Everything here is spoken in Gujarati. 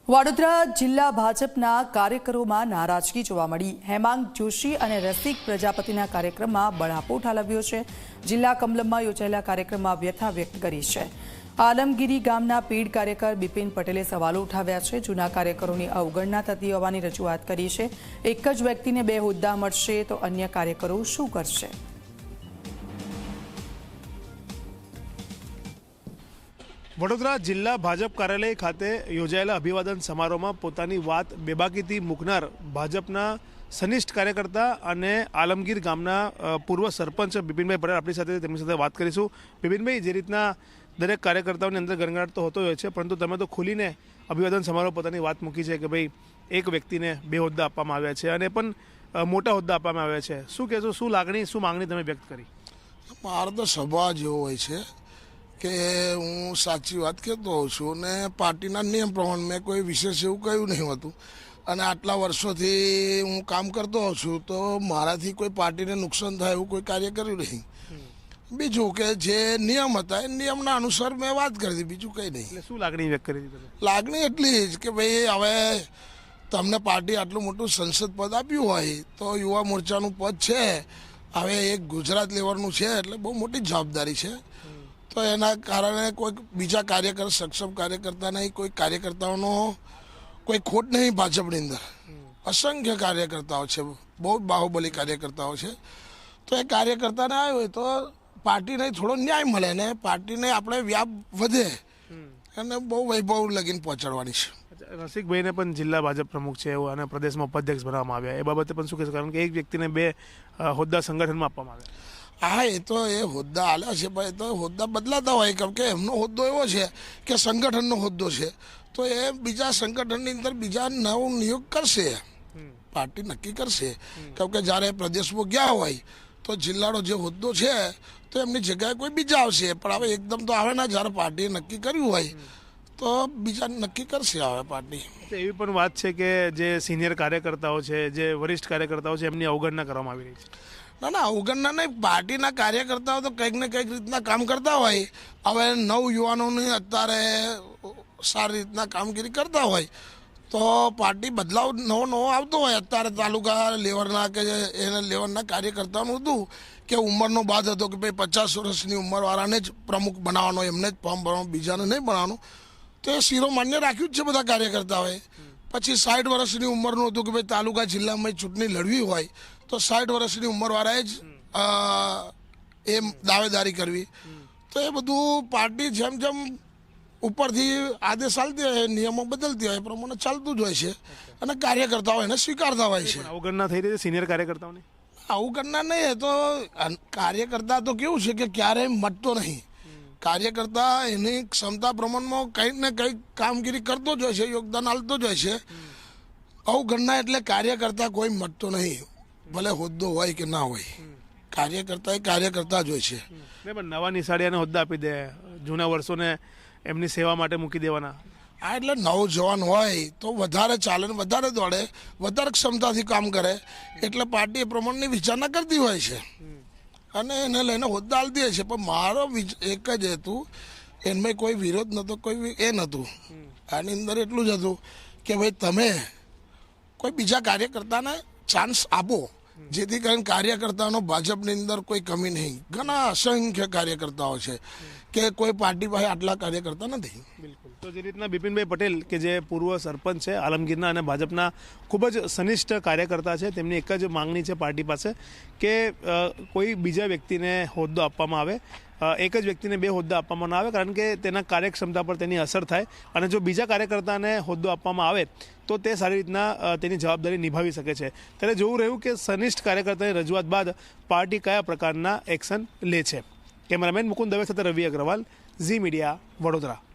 વડોદરા જિલ્લા ભાજપના કાર્યકરોમાં નારાજગી જોવા મળી। હેમાંગ જોશી અને રસિક પ્રજાપતિના કાર્યક્રમમાં બળાપો ઠાલવ્યો છે। જિલ્લા કમલમમાં યોજાયેલા કાર્યક્રમમાં વ્યથા વ્યક્ત કરી છે। આલમગીરી ગામના પીઢ કાર્યકર બિપિન પટેલે સવાલો ઉઠાવ્યા છે। જૂના કાર્યકરોની અવગણના થતી હોવાની રજૂઆત કરી છે। એક જ વ્યક્તિને 2 હોદ્દા મળશે તો અન્ય કાર્યકરો શું કરશે? વડોદરા જિલ્લા ભાજપ કાર્યાલય ખાતે યોજાયેલા અભિવાદન સમારોહમાં પોતાની વાત બેબાકીથી મૂકનાર ભાજપના સનિષ્ઠ કાર્યકર્તા અને આલમગીર ગામના પૂર્વ સરપંચ બિપિનભાઈ પટેલ આપણી સાથે તેમની સાથે વાત કરીશું। બિપિનભાઈ, જે રીતના દરેક કાર્યકર્તાઓની અંદર ગણગણાટ તો હોતો હોય છે, પરંતુ તમે તો ખુલીને અભિવાદન સમારોહ પોતાની વાત મૂકી છે કે ભાઈ એક વ્યક્તિને 2 હોદ્દા આપવામાં આવ્યા છે અને પણ મોટા હોદ્દા આપવામાં આવ્યા છે। શું કહેશો, શું લાગણી, શું માંગણી તમે વ્યક્ત કરી? મારો તો સ્વભાવ જેવો હોય છે કે હું સાચી વાત કહેતો હોઉં છું ને પાર્ટીના નિયમ પ્રમાણે મેં કોઈ વિશેષ એવું કહ્યું નહીં હતું અને આટલા વર્ષોથી હું કામ કરતો હોઉં છું તો મારાથી કોઈ પાર્ટીને નુકસાન થાય એવું કોઈ કાર્ય કર્યું નહીં। બીજું કે જે નિયમ હતા એ નિયમના અનુસાર મેં વાત કરી હતી, બીજું કંઈ નહીં। એટલે શું લાગણી વ્યક્ત કરી હતી? લાગણી એટલી જ કે ભાઈ હવે તમને પાર્ટી આટલું મોટું સંસદ પદ આપ્યું હોય તો યુવા મોરચાનું પદ છે, હવે એક ગુજરાત લેવલનું છે એટલે બહુ મોટી જવાબદારી છે। તો એના કારણે કોઈ બીજા કાર્યકર સક્ષમ કાર્યકર્તા નહીં, કોઈ કાર્યકર્તાઓનો કોઈ ખોટ નહીં। ભાજપની અંદર અસંખ્ય કાર્યકર્તાઓ છે, બહુ બાહુબલી કાર્યકર્તાઓ છે। તો એ કાર્યકર્તાને આવ્યો હોય તો પાર્ટીને થોડો ન્યાય મળે ને પાર્ટીને આપણે વ્યાપ વધે અને બહુ વૈભવ લગીને પહોંચાડવાની છે। રસિકભાઈને પણ જિલ્લા ભાજપ પ્રમુખ છે અને પ્રદેશમાં ઉપાધ્યક્ષ બનાવવામાં આવ્યા, એ બાબતે પણ શું કહેશો? કારણ કે એક વ્યક્તિને 2 હોદ્દા સંગઠનમાં આપવામાં આવ્યા। હા, એ તો એ હોદ્દા આલ્યા છે, પણ એ તો હોદ્દા બદલાતા હોય, કેમ કે એમનો હોદ્દો એવો છે કે સંગઠનનો હોદ્દો છે તો એ બીજા સંગઠનની અંદર બીજા નવું નિયોગ કરશે, પાર્ટી નક્કી કરશે। કેમ કે જ્યારે પ્રદેશમાં ગયા હોય તો જિલ્લાનો જે હોદ્દો છે તો એમની જગ્યાએ કોઈ બીજા આવશે, પણ હવે એકદમ તો આવે ના, જ્યારે પાર્ટીએ નક્કી કર્યું હોય તો બીજા નક્કી કરશે હવે પાર્ટી। એવી પણ વાત છે કે જે સિનિયર કાર્યકર્તાઓ છે, જે વરિષ્ઠ કાર્યકર્તાઓ છે, એમની અવગણના કરવામાં આવી રહી છે। ના, અવગણના નહીં, પાર્ટીના કાર્યકર્તાઓ તો કંઈક ને કંઈક રીતના કામ કરતા હોય। હવે નવ યુવાનોની અત્યારે સારી રીતના કામગીરી કરતા હોય તો પાર્ટી બદલાવ નવો આવતો હોય। અત્યારે તાલુકા લેવલના કે એના લેવલના કાર્યકર્તાઓનું હતું કે ઉંમરનો બાદ હતો કે ભાઈ 50 વર્ષની ઉંમરવાળાને જ પ્રમુખ બનાવવાનો, એમને જ ફોર્મ ભરવાનું, બીજાને નહીં બનાવવાનું, તો એ શિરોમાન્ય રાખ્યું જ છે બધા કાર્યકર્તાઓએ। પછી 60 વર્ષની ઉંમરનું હતું કે ભાઈ તાલુકા જિલ્લામાં ચૂંટણી લડવી હોય તો 60 વર્ષની ઉંમરવાળાએ જ એ દાવેદારી કરવી। તો એ બધું પાર્ટી જેમ જેમ ઉપરથી આદેશ ચાલતી હોય, નિયમો બદલતી હોય, એ પ્રમાણે ચાલતું જ હોય છે અને કાર્યકર્તાઓ એને સ્વીકારતા હોય છે। અવગણના થઈ રહી છે સિનિયર કાર્યકર્તાઓની? અવગણના નહીં, એ તો કાર્યકર્તા તો કેવું છે કે ક્યારેય મટતો નહીં। કાર્યકર્તા એની ક્ષમતા પ્રમાણમાં કંઈક ને કંઈક કામગીરી કરતો જ હોય છે, યોગદાન આપતો જ હોય છે। અવગણના એટલે કાર્યકર્તા કોઈ મટતો નહીં, ભલે હોદ્દો હોય કે ના હોય, કાર્યકર્તા એ કાર્યકર્તા જ હોય છે। પણ નવા નિશાળિયાને હોદ્દા આપી દે, જૂના વર્ષોને એમની સેવા માટે મૂકી દેવાના। હા, એટલે નવજવાન હોય તો વધારે ચાલે ને વધારે દોડે, વધારે ક્ષમતાથી કામ કરે, એટલે પાર્ટી એ પ્રમાણની વિચારણા કરતી હોય છે અને એને લઈને હોદ્દા આપતી હોય છે। પણ મારો એક જ હતું, એમાં કોઈ વિરોધ નહોતો, કોઈ એ નહોતું। આની અંદર એટલું જ હતું કે ભાઈ તમે કોઈ બીજા કાર્યકર્તાને ચાન્સ આપો, જેથી કરીને કાર્યકર્તાનો ભાજપની અંદર કોઈ કમી નહીં। ઘણા અસંખ્ય કાર્યકર્તાઓ છે કે કોઈ પાર્ટી પાસે આટલા કાર્યકર્તા નથી। બિલકુલ। તો જે રીતના બિપિનભાઈ પટેલ કે જે પૂર્વ સરપંચ છે આલમગીરના અને ભાજપના ખૂબ જ સનિષ્ઠ કાર્યકર્તા છે, તેમની એક જ માંગણી છે પાર્ટી પાસે કે કોઈ બીજા વ્યક્તિને હોદ્દો આપવામાં આવે, એક જ વ્યક્તિને 2 હોદ્દા આપવામાં ના આવે, કારણ કે તેના કાર્યક્ષમતા પર તેની અસર થાય અને જો બીજા કાર્યકર્તાને હોદ્દો આપવામાં આવે તો તે સારી રીતના તેની જવાબદારી નિભાવી શકે છે। ત્યારે જોવું રહ્યું કે સનિષ્ઠ કાર્યકર્તાની રજૂઆત બાદ પાર્ટી કયા પ્રકારના એક્શન લે છે। કેમેરામેન મુકુંદ દવે સાથે રવિ અગ્રવાલ, ઝી મીડિયા, વડોદરા।